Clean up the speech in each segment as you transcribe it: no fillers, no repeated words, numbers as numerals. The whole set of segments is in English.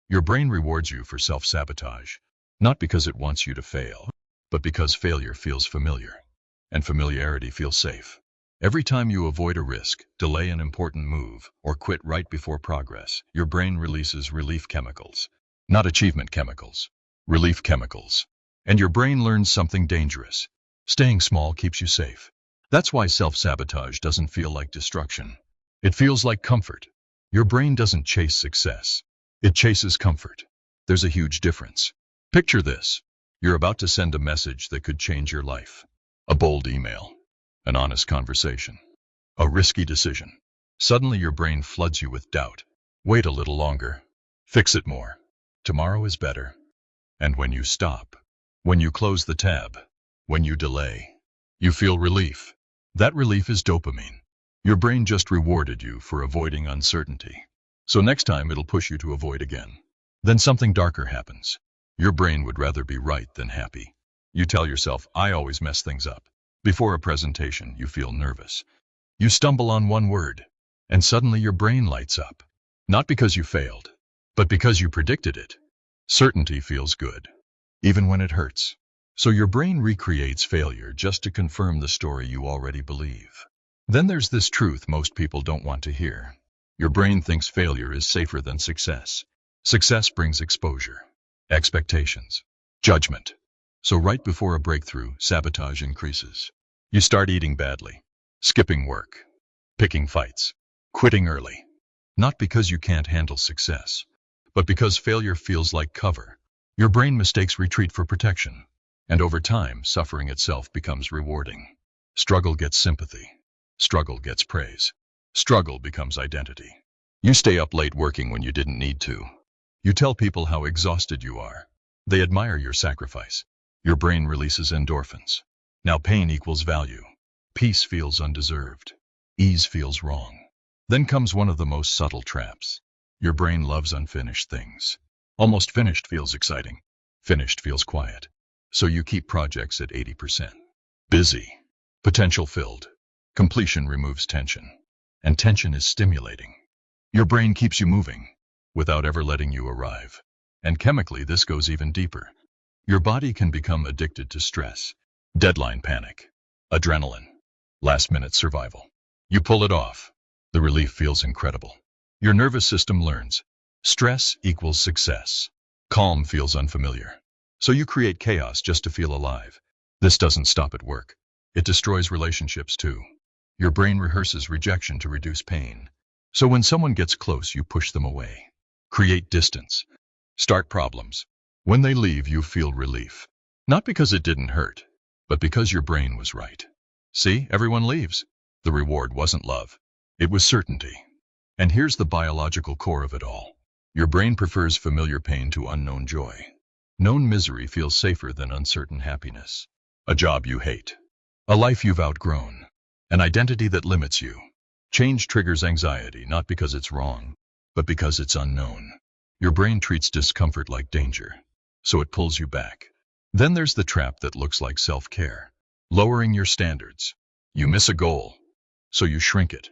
Your brain rewards you for self-sabotage, not because it wants you to fail, but because failure feels familiar, and familiarity feels safe. Every time you avoid a risk, delay an important move, or quit right before progress, your brain releases relief chemicals. Not achievement chemicals, relief chemicals. And your brain learns something dangerous. Staying small keeps you safe. That's why self-sabotage doesn't feel like destruction. It feels like comfort. Your brain doesn't chase success. It chases comfort. There's a huge difference. Picture this. You're about to send a message that could change your life. A bold email. An honest conversation. A risky decision. Suddenly your brain floods you with doubt. Wait a little longer. Fix it more. Tomorrow is better. And when you stop, when you close the tab, when you delay, you feel relief. That relief is dopamine. Your brain just rewarded you for avoiding uncertainty. So next time it'll push you to avoid again. Then something darker happens. Your brain would rather be right than happy. You tell yourself, I always mess things up. Before a presentation, you feel nervous. You stumble on one word, and suddenly your brain lights up. Not because you failed, but because you predicted it. Certainty feels good, even when it hurts. So your brain recreates failure just to confirm the story you already believe. Then there's this truth most people don't want to hear. Your brain thinks failure is safer than success. Success brings exposure, expectations, judgment. So right before a breakthrough, sabotage increases. You start eating badly, skipping work, picking fights, quitting early. Not because you can't handle success, but because failure feels like cover. Your brain mistakes retreat for protection. And over time, suffering itself becomes rewarding. Struggle gets sympathy. Struggle gets praise. Struggle becomes identity. You stay up late working when you didn't need to. You tell people how exhausted you are. They admire your sacrifice. Your brain releases endorphins. Now pain equals value. Peace feels undeserved. Ease feels wrong. Then comes one of the most subtle traps. Your brain loves unfinished things. Almost finished feels exciting. Finished feels quiet. So you keep projects at 80%. Busy. Potential filled. Completion removes tension. And tension is stimulating. Your brain keeps you moving without ever letting you arrive. And chemically, this goes even deeper. Your body can become addicted to stress. Deadline panic. Adrenaline. Last-minute survival. You pull it off. The relief feels incredible. Your nervous system learns. Stress equals success. Calm feels unfamiliar. So you create chaos just to feel alive. This doesn't stop at work. It destroys relationships too. Your brain rehearses rejection to reduce pain. So when someone gets close, you push them away. Create distance. Start problems. When they leave, you feel relief. Not because it didn't hurt, but because your brain was right. See, everyone leaves. The reward wasn't love. It was certainty. And here's the biological core of it all. Your brain prefers familiar pain to unknown joy. Known misery feels safer than uncertain happiness. A job you hate. A life you've outgrown. An identity that limits you. Change triggers anxiety, not because it's wrong, but because it's unknown. Your brain treats discomfort like danger, so it pulls you back. Then there's the trap that looks like self-care. Lowering your standards. You miss a goal, so you shrink it.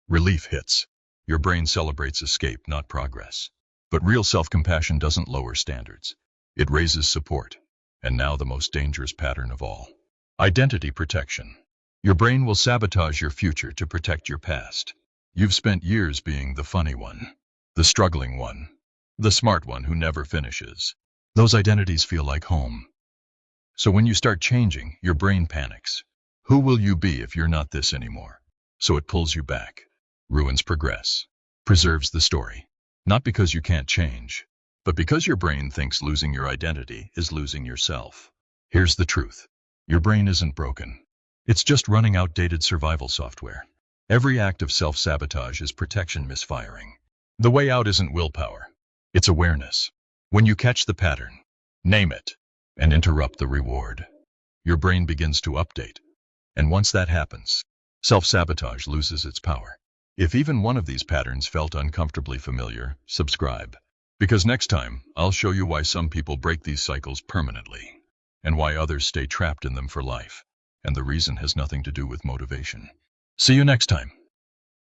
Relief hits. Your brain celebrates escape, not progress. But real self-compassion doesn't lower standards. It raises support. And now the most dangerous pattern of all. Identity protection. Your brain will sabotage your future to protect your past. You've spent years being the funny one, the struggling one, the smart one who never finishes. Those identities feel like home. So when you start changing, your brain panics. Who will you be if you're not this anymore? So it pulls you back, ruins progress, preserves the story. Not because you can't change, but because your brain thinks losing your identity is losing yourself. Here's the truth. Your brain isn't broken. It's just running outdated survival software. Every act of self-sabotage is protection misfiring. The way out isn't willpower. It's awareness. When you catch the pattern, name it, and interrupt the reward, your brain begins to update. And once that happens, self-sabotage loses its power. If even one of these patterns felt uncomfortably familiar, subscribe. Because next time, I'll show you why some people break these cycles permanently, and why others stay trapped in them for life. And the reason has nothing to do with motivation. See you next time.